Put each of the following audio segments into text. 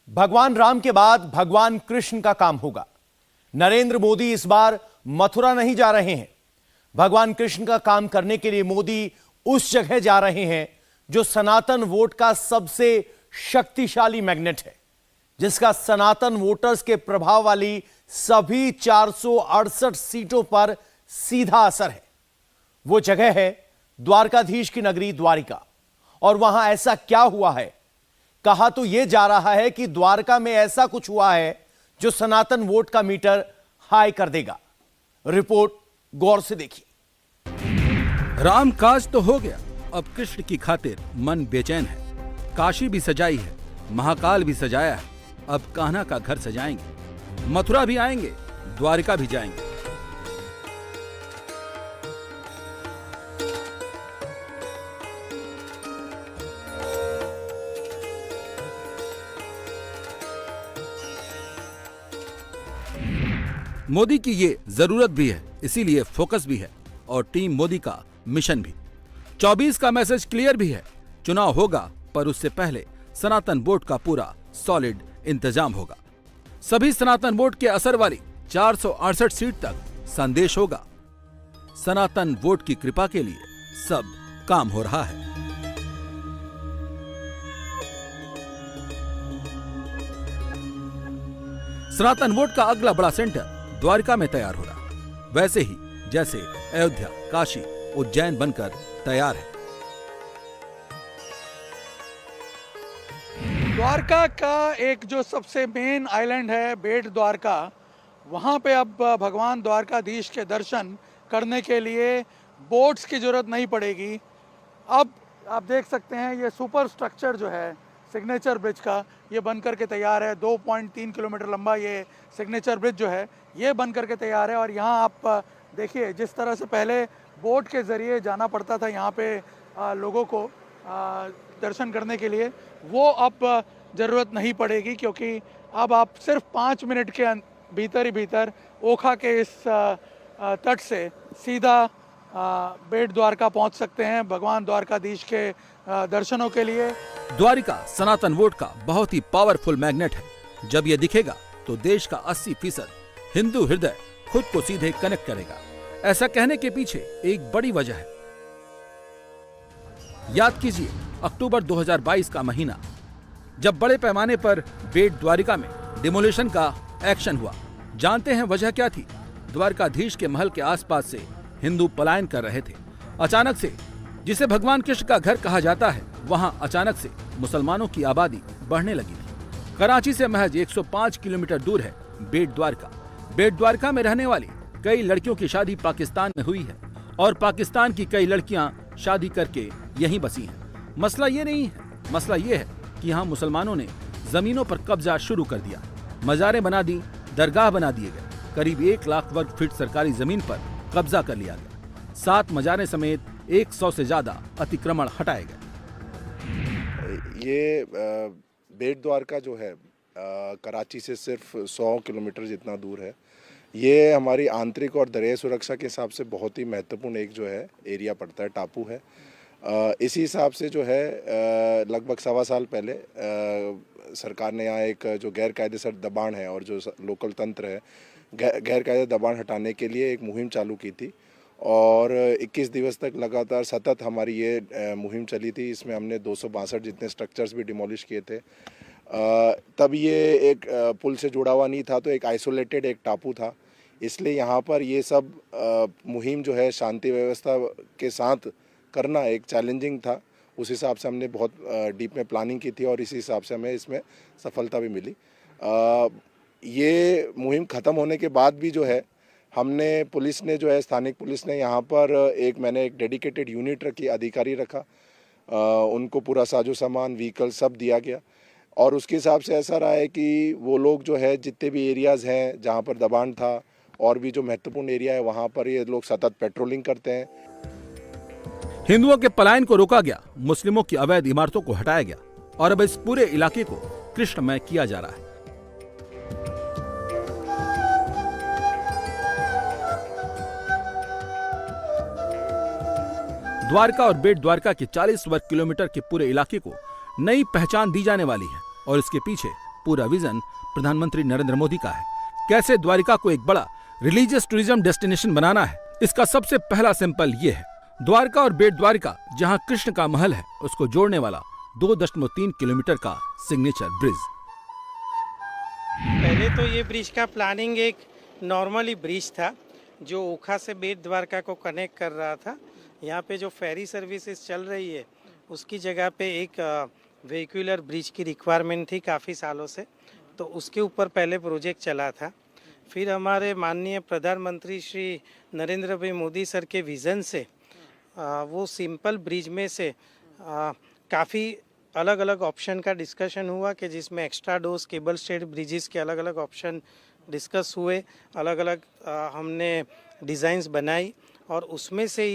भगवान राम के बाद भगवान कृष्ण का काम होगा। नरेंद्र मोदी इस बार मथुरा नहीं जा रहे हैं। भगवान कृष्ण का काम करने के लिए मोदी उस जगह जा रहे हैं जो सनातन वोट का सबसे शक्तिशाली मैग्नेट है, जिसका सनातन वोटर्स के प्रभाव वाली सभी 468 सीटों पर सीधा असर है। वो जगह है द्वारकाधीश की नगरी द्वारिका। और वहां ऐसा क्या हुआ है? कहा तो यह जा रहा है कि द्वारका में ऐसा कुछ हुआ है जो सनातन वोट का मीटर हाई कर देगा। रिपोर्ट गौर से देखिए। राम काज तो हो गया, अब कृष्ण की खातिर मन बेचैन है। काशी भी सजाई है, महाकाल भी सजाया है, अब कान्हा का घर सजाएंगे। मथुरा भी आएंगे, द्वारिका भी जाएंगे। मोदी की ये जरूरत भी है, इसीलिए फोकस भी है और टीम मोदी का मिशन भी। 24 का मैसेज क्लियर भी है, चुनाव होगा पर उससे पहले सनातन वोट का पूरा सॉलिड इंतजाम होगा। सभी सनातन वोट के असर वाली 468 सीट तक संदेश होगा। सनातन वोट की कृपा के लिए सब काम हो रहा है। सनातन वोट का अगला बड़ा सेंटर द्वारिका में तैयार हो रहा, वैसे ही जैसे अयोध्या, काशी, उज्जैन बनकर तैयार है। द्वारका का एक जो सबसे मेन आइलैंड है बेट द्वारका, वहाँ पे अब भगवान द्वारकाधीश के दर्शन करने के लिए बोट्स की जरूरत नहीं पड़ेगी। अब आप देख सकते हैं ये सुपर स्ट्रक्चर जो है सिग्नेचर ब्रिज का, ये बन करके तैयार है। 2.3 किलोमीटर लंबा ये सिग्नेचर ब्रिज जो है ये बन करके तैयार है। और यहाँ आप देखिए जिस तरह से पहले बोट के ज़रिए जाना पड़ता था यहाँ पे लोगों को दर्शन करने के लिए, वो अब ज़रूरत नहीं पड़ेगी, क्योंकि अब आप सिर्फ 5 मिनट के भीतर ही भीतर ओखा के इस तट से सीधा बेट द्वारका पहुँच सकते हैं भगवान द्वारकाधीश के दर्शनों के लिए। द्वारिका सनातन वोट का बहुत ही पावरफुल मैग्नेट है। जब ये दिखेगा तो देश का 80% हिंदू हृदय खुद को सीधे कनेक्ट करेगा। ऐसा कहने के पीछे एक बड़ी वजह है। याद कीजिए अक्टूबर 2022 का महीना, जब बड़े पैमाने पर बेट द्वारिका में डिमोलिशन का एक्शन हुआ। जानते हैं वजह क्या थी? द्वारकाधीश के महल के आसपास से हिंदू पलायन कर रहे थे। अचानक से, जिसे भगवान कृष्ण का घर कहा जाता है, वहां अचानक से मुसलमानों की आबादी बढ़ने लगी थी। कराची से महज 105 किलोमीटर दूर है बेट द्वारका। बेट द्वारका में रहने वाली कई लड़कियों की शादी पाकिस्तान में हुई है और पाकिस्तान की कई लड़कियां शादी करके यहीं बसी हैं। मसला ये नहीं है, मसला ये है कि यहाँ मुसलमानों ने जमीनों पर कब्जा शुरू कर दिया। मज़ारें बना दी, दरगाह बना दिए गए। करीब 1 लाख वर्ग फीट सरकारी जमीन पर कब्जा कर लिया गया। 7 मज़ारें समेत 100 से ज्यादा अतिक्रमण हटाए गए। ये बेट द्वारका जो है कराची से सिर्फ 100 किलोमीटर जितना दूर है। ये हमारी आंतरिक और दरियाई सुरक्षा के हिसाब से बहुत ही महत्वपूर्ण एक जो है एरिया पड़ता है, टापू है। इसी हिसाब से जो है लगभग 1.25 साल पहले सरकार ने यहाँ एक जो गैर कायदेसर दबाण है और जो लोकल तंत्र है, गैर कायदे दबाण हटाने के लिए एक मुहिम चालू की थी। और 21 दिवस तक लगातार सतत हमारी ये मुहिम चली थी। इसमें हमने 262 जितने स्ट्रक्चर्स भी डिमोलिश किए थे। तब ये एक पुल से जुड़ा हुआ नहीं था, तो एक आइसोलेटेड एक टापू था, इसलिए यहाँ पर ये सब मुहिम जो है शांति व्यवस्था के साथ करना एक चैलेंजिंग था। उस हिसाब से हमने बहुत डीप में प्लानिंग की थी और इसी हिसाब से हमें इसमें सफलता भी मिली। ये मुहिम ख़त्म होने के बाद भी जो है हमने पुलिस ने जो है स्थानिक पुलिस ने यहाँ पर मैंने एक डेडिकेटेड यूनिट रखी, अधिकारी रखा। उनको पूरा साजो सामान, व्हीकल सब दिया गया और उसके हिसाब से ऐसा रहा है कि वो लोग जो है जितने भी एरियाज़ हैं जहाँ पर दबाण था और भी जो महत्वपूर्ण एरिया है वहाँ पर ये लोग सतत पेट्रोलिंग करते हैं। हिंदुओं के पलायन को रोका गया, मुस्लिमों की अवैध इमारतों को हटाया गया और अब इस पूरे इलाके को कृष्णमय किया जा रहा है। द्वारका और बेट द्वारका के 40 वर्ग किलोमीटर के पूरे इलाके को नई पहचान दी जाने वाली है और इसके पीछे पूरा विजन प्रधानमंत्री नरेंद्र मोदी का है। कैसे द्वारिका को एक बड़ा रिलीजियस टूरिज्म डेस्टिनेशन बनाना है, इसका सबसे पहला सिंपल ये है। द्वारका और बेट द्वारिका, जहां कृष्ण का महल है, उसको जोड़ने वाला 2.3 किलोमीटर का सिग्नेचर ब्रिज। पहले तो ये ब्रिज का प्लानिंग एक नॉर्मली ब्रिज था जो ओखा से बेट द्वारका को कनेक्ट कर रहा था। यहाँ पे जो फेरी सर्विसेज चल रही है उसकी जगह पे एक व्हीकुलर ब्रिज की रिक्वायरमेंट थी काफ़ी सालों से, तो उसके ऊपर पहले प्रोजेक्ट चला था। फिर हमारे माननीय प्रधानमंत्री श्री नरेंद्र भाई मोदी सर के विज़न से वो सिंपल ब्रिज में से काफ़ी अलग अलग ऑप्शन का डिस्कशन हुआ कि जिसमें extra dose cable stayed bridges के अलग अलग ऑप्शन डिस्कस हुए, अलग अलग हमने डिज़ाइंस बनाई और उसमें से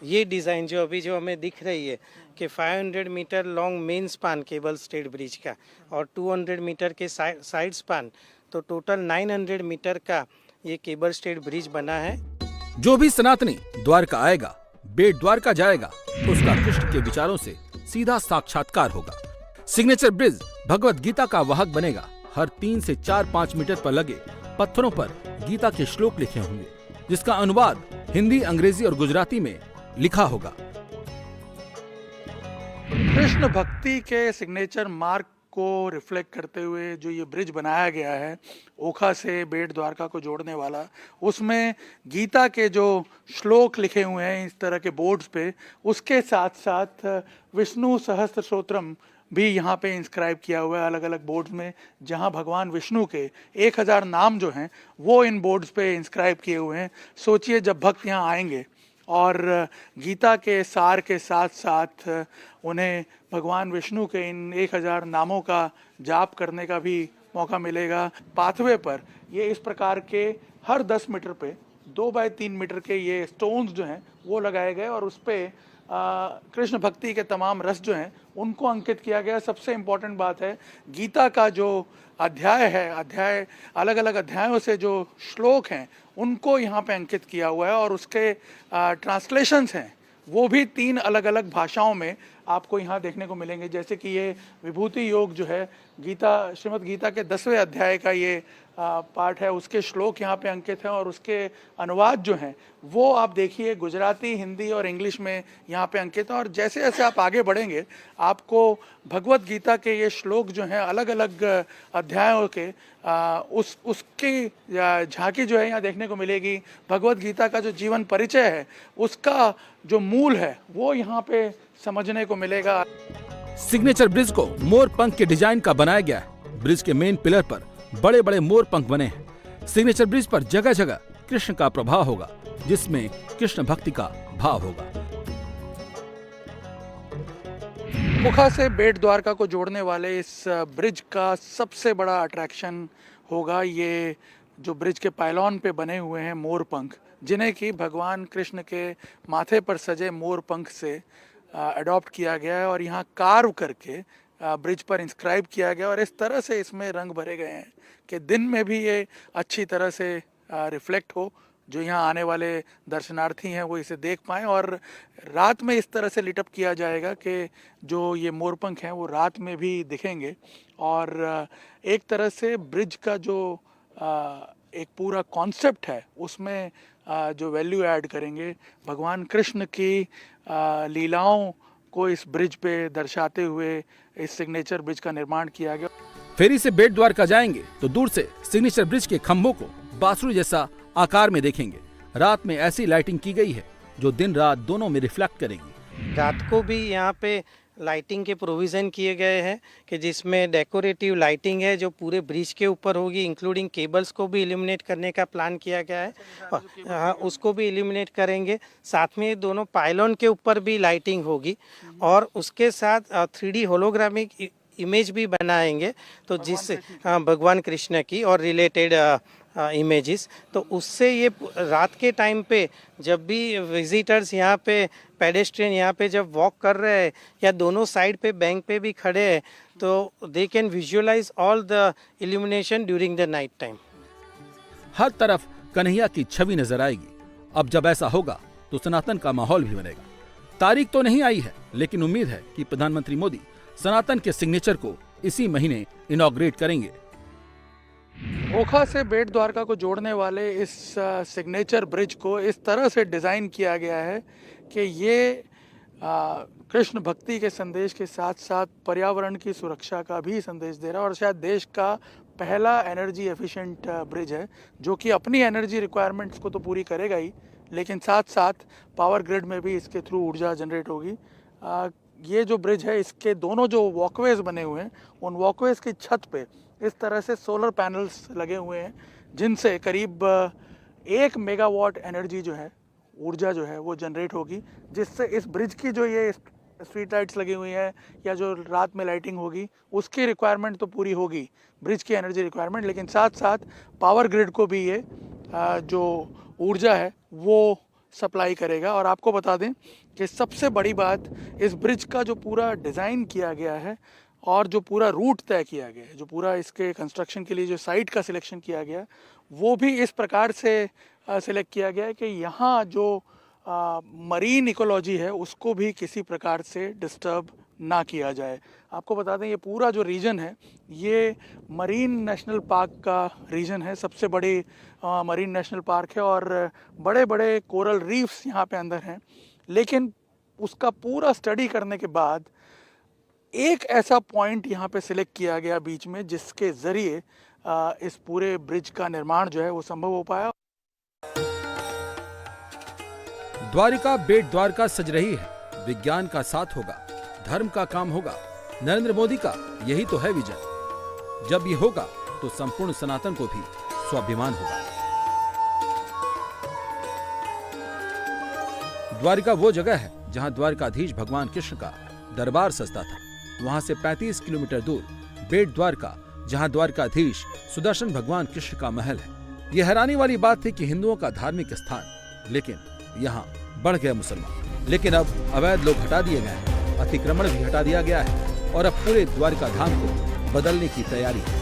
ये डिज़ाइन जो अभी जो हमें दिख रही है कि 500 metre long main span cable stayed bridge का और 200 मीटर के साइड स्पान, तो टोटल 900 मीटर का ये केबल स्टेड ब्रिज बना है। जो भी सनातनी द्वारका आएगा, बेट द्वारका जाएगा, तो उसका कृष्ण के विचारों से सीधा साक्षात्कार होगा। सिग्नेचर ब्रिज भगवत गीता का वाहक बनेगा। हर 3 से 4-5 मीटर पर लगे पत्थरों पर गीता के श्लोक लिखे होंगे, जिसका अनुवाद हिंदी, अंग्रेजी और गुजराती में लिखा होगा। कृष्ण भक्ति के सिग्नेचर मार्क को रिफ्लेक्ट करते हुए जो ये ब्रिज बनाया गया है ओखा से बेट द्वारका को जोड़ने वाला, उसमें गीता के जो श्लोक लिखे हुए हैं इस तरह के बोर्ड्स पे, उसके साथ साथ विष्णु सहस्त्र स्तोत्रम भी यहाँ पे इंस्क्राइब किया हुआ है अलग अलग बोर्ड्स में, जहाँ भगवान विष्णु के 1000 नाम जो हैं वो इन बोर्ड्स पे इंस्क्राइब किए हुए हैं। सोचिए जब भक्त यहाँ आएंगे और गीता के सार के साथ साथ उन्हें भगवान विष्णु के इन 1000 नामों का जाप करने का भी मौका मिलेगा। पाथवे पर ये इस प्रकार के हर 10 मीटर पे 2 बाय 3 मीटर के ये स्टोन्स जो हैं वो लगाए गए और उस पर कृष्ण भक्ति के तमाम रस जो हैं उनको अंकित किया गया। सबसे इम्पोर्टेंट बात है, गीता का जो अध्याय है, अलग अलग अध्यायों से जो श्लोक हैं उनको यहाँ पे अंकित किया हुआ है और उसके ट्रांसलेशंस हैं वो भी 3 अलग अलग भाषाओं में आपको यहाँ देखने को मिलेंगे। जैसे कि ये विभूति योग जो है गीता, श्रीमद् गीता के 10वें अध्याय का ये पार्ट है, उसके श्लोक यहाँ पे अंकित हैं और उसके अनुवाद जो हैं वो आप देखिए गुजराती, हिंदी और इंग्लिश में यहाँ पे अंकित हैं। और जैसे जैसे आप आगे बढ़ेंगे आपको भगवत गीता के ये श्लोक जो हैं अलग अलग अध्यायों के उसकी झांकी जो है यहाँ देखने को मिलेगी। भगवत गीता का जो जीवन परिचय है उसका जो मूल है वो यहाँ पे समझने को मिलेगा। सिग्नेचर ब्रिज को मोर पंख के डिजाइन का बनाया गया है। ब्रिज के मेन पिलर पर बड़े बड़े मोर पंख बने हैं। सिग्नेचर ब्रिज पर जगह जगह कृष्ण का प्रभाव होगा, जिसमें कृष्ण भक्ति का भाव होगा। ओखा से बेट द्वारका को जोड़ने वाले इस ब्रिज का सबसे बड़ा अट्रैक्शन होगा ये जो ब्रिज के पायलॉन पे बने हुए हैं मोर पंख, जिन्हें कि भगवान कृष्ण के माथे पर सजे मोर पंख से अडॉप्ट किया गया है और यहाँ कार्व करके ब्रिज पर इंस्क्राइब किया गया और इस तरह से इसमें रंग भरे गए हैं कि दिन में भी ये अच्छी तरह से रिफ्लेक्ट हो, जो यहाँ आने वाले दर्शनार्थी हैं वो इसे देख पाएँ। और रात में इस तरह से लिटअप किया जाएगा कि जो ये मोरपंख हैं वो रात में भी दिखेंगे और एक तरह से ब्रिज का जो एक पूरा कॉन्सेप्ट है उसमें जो वैल्यू ऐड करेंगे। भगवान कृष्ण की लीलाओं को इस ब्रिज पे दर्शाते हुए इस सिग्नेचर ब्रिज का निर्माण किया गया। फेरी से बेट द्वारका जाएंगे तो दूर से सिग्नेचर ब्रिज के खंभों को बांसुरी जैसा आकार में देखेंगे। रात में ऐसी लाइटिंग की गई है जो दिन रात दोनों में रिफ्लेक्ट करेगी। रात को भी यहाँ पे लाइटिंग के प्रोविज़न किए गए हैं कि जिसमें डेकोरेटिव लाइटिंग है जो पूरे ब्रिज के ऊपर होगी, इंक्लूडिंग केबल्स को भी इल्यूमिनेट करने का प्लान किया गया है। हाँ, उसको भी इल्यूमिनेट करेंगे। साथ में दोनों पायलॉन के ऊपर भी लाइटिंग होगी और उसके साथ 3D होलोग्रामिक इमेज भी बनाएंगे, तो जिससे भगवान कृष्ण की और रिलेटेड इमेजेस, तो उससे ये रात के टाइम पे जब भी विजिटर्स यहाँ पे पेडेस्ट्रियन यहाँ पे जब वॉक कर रहे हैं या दोनों साइड पे बैंक पे भी खड़े हैं तो they can visualize all the illumination during the night time. हर तरफ कन्हैया की छवि नजर आएगी। अब जब ऐसा होगा तो सनातन का माहौल भी बनेगा। तारीख तो नहीं आई है, लेकिन उम्मीद है कि प्रधानमंत्री मोदी सनातन के सिग्नेचर को इसी महीने इनॉग्रेट करेंगे। ओखा से बेट द्वारका को जोड़ने वाले इस सिग्नेचर ब्रिज को इस तरह से डिज़ाइन किया गया है कि ये कृष्ण भक्ति के संदेश के साथ साथ पर्यावरण की सुरक्षा का भी संदेश दे रहा है और शायद देश का पहला एनर्जी एफिशिएंट ब्रिज है जो कि अपनी एनर्जी रिक्वायरमेंट्स को तो पूरी करेगा ही, लेकिन साथ साथ पावर ग्रिड में भी इसके थ्रू ऊर्जा जनरेट होगी। ये जो ब्रिज है इसके दोनों जो वॉकवेज बने हुए हैं उन वॉकवेज की छत पे इस तरह से सोलर पैनल्स लगे हुए हैं जिनसे करीब 1 मेगावाट एनर्जी जो है, ऊर्जा जो है वो जनरेट होगी, जिससे इस ब्रिज की जो ये स्ट्रीट लाइट्स लगी हुई हैं या जो रात में लाइटिंग होगी उसकी रिक्वायरमेंट तो पूरी होगी, ब्रिज की एनर्जी रिक्वायरमेंट, लेकिन साथ साथ पावर ग्रिड को भी ये जो ऊर्जा है वो सप्लाई करेगा। और आपको बता दें कि सबसे बड़ी बात, इस ब्रिज का जो पूरा डिज़ाइन किया गया है और जो पूरा रूट तय किया गया है, जो पूरा इसके कंस्ट्रक्शन के लिए जो साइट का सिलेक्शन किया गया, वो भी इस प्रकार से सिलेक्ट किया गया है कि यहाँ जो मरीन इकोलॉजी है उसको भी किसी प्रकार से डिस्टर्ब ना किया जाए। आपको बता दें ये पूरा जो रीजन है ये मरीन नेशनल पार्क का रीजन है, सबसे बड़ी मरीन नेशनल पार्क है और बड़े बड़े कोरल रीफ्स यहाँ पे अंदर हैं, लेकिन उसका पूरा स्टडी करने के बाद एक ऐसा पॉइंट यहाँ पे सिलेक्ट किया गया बीच में जिसके ज़रिए इस पूरे ब्रिज का निर्माण जो है वो संभव हो पाया। द्वारिका बेट द्वारका सज रही है, विज्ञान का साथ होगा, धर्म का काम होगा, नरेंद्र मोदी का यही तो है विजन। जब ये होगा तो संपूर्ण सनातन को भी स्वाभिमान होगा। द्वारिका वो जगह है जहां द्वारकाधीश भगवान कृष्ण का दरबार सजता था। वहां से 35 किलोमीटर दूर बेट द्वारका, जहां द्वारकाधीश सुदर्शन भगवान कृष्ण का महल है। यह हैरानी वाली बात थी कि हिंदुओं का धार्मिक स्थान, लेकिन यहाँ बढ़ गए मुसलमान। लेकिन अब अवैध लोग हटा दिए गए हैं, अतिक्रमण भी हटा दिया गया है और अब पूरे द्वारका धाम को बदलने की तैयारी है।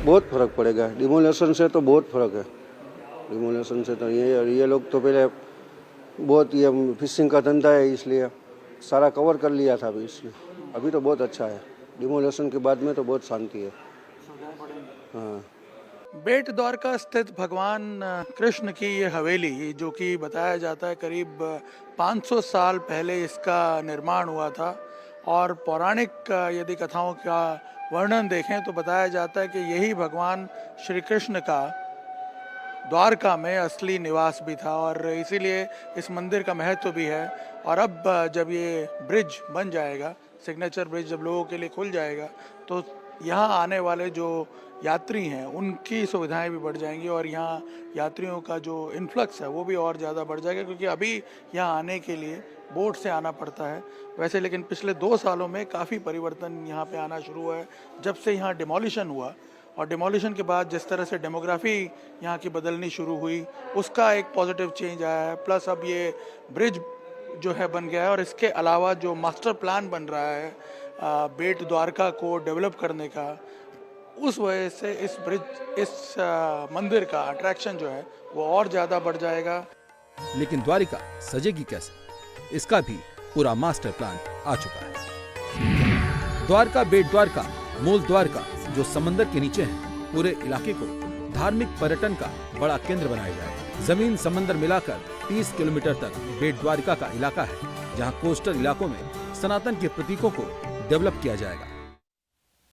बहुत फर्क पड़ेगा, डिमोलेशन से तो बहुत फर्क है। डिमोलेशन से तो ये लोग तो पहले बहुत ये फिशिंग का धंधा है इसलिए सारा कवर कर लिया था, अभी इसलिए अभी तो बहुत अच्छा है। डिमोलेशन के बाद में तो बहुत शांति है। हाँ, बेट द्वारका स्थित भगवान कृष्ण की ये हवेली, जो कि बताया जाता है करीब 500 साल पहले इसका निर्माण हुआ था और पौराणिक यदि कथाओं का वर्णन देखें तो बताया जाता है कि यही भगवान श्री कृष्ण का द्वारका में असली निवास भी था और इसीलिए इस मंदिर का महत्व भी है। और अब जब ये ब्रिज बन जाएगा, सिग्नेचर ब्रिज जब लोगों के लिए खुल जाएगा, तो यहाँ आने वाले जो यात्री हैं उनकी सुविधाएं भी बढ़ जाएंगी और यहाँ यात्रियों का जो इन्फ्लक्स है वो भी और ज़्यादा बढ़ जाएगा, क्योंकि अभी यहाँ आने के लिए बोट से आना पड़ता है वैसे, लेकिन पिछले 2 सालों में काफ़ी परिवर्तन यहाँ पे आना शुरू हुआ है जब से यहाँ डिमोलिशन हुआ। और डिमोलिशन के बाद जिस तरह से डेमोग्राफी यहाँ की बदलनी शुरू हुई उसका एक पॉजिटिव चेंज आया है। प्लस अब ये ब्रिज जो है बन गया है और इसके अलावा जो मास्टर प्लान बन रहा है बेट द्वारका को डेवलप करने का, उस वजह से इस ब्रिज, इस मंदिर का अट्रैक्शन जो है वो और ज़्यादा बढ़ जाएगा। लेकिन द्वारिका सजेगी कैसे, इसका भी पूरा मास्टर प्लान आ चुका है। द्वारका बेट द्वारका, मूल द्वारका जो समंदर के नीचे है, पूरे इलाके को धार्मिक पर्यटन का बड़ा केंद्र बनाया जाएगा। जमीन समंदर मिलाकर 30 किलोमीटर तक बेट द्वारका का इलाका है, जहां कोस्टल इलाकों में सनातन के प्रतीकों को डेवलप किया जाएगा।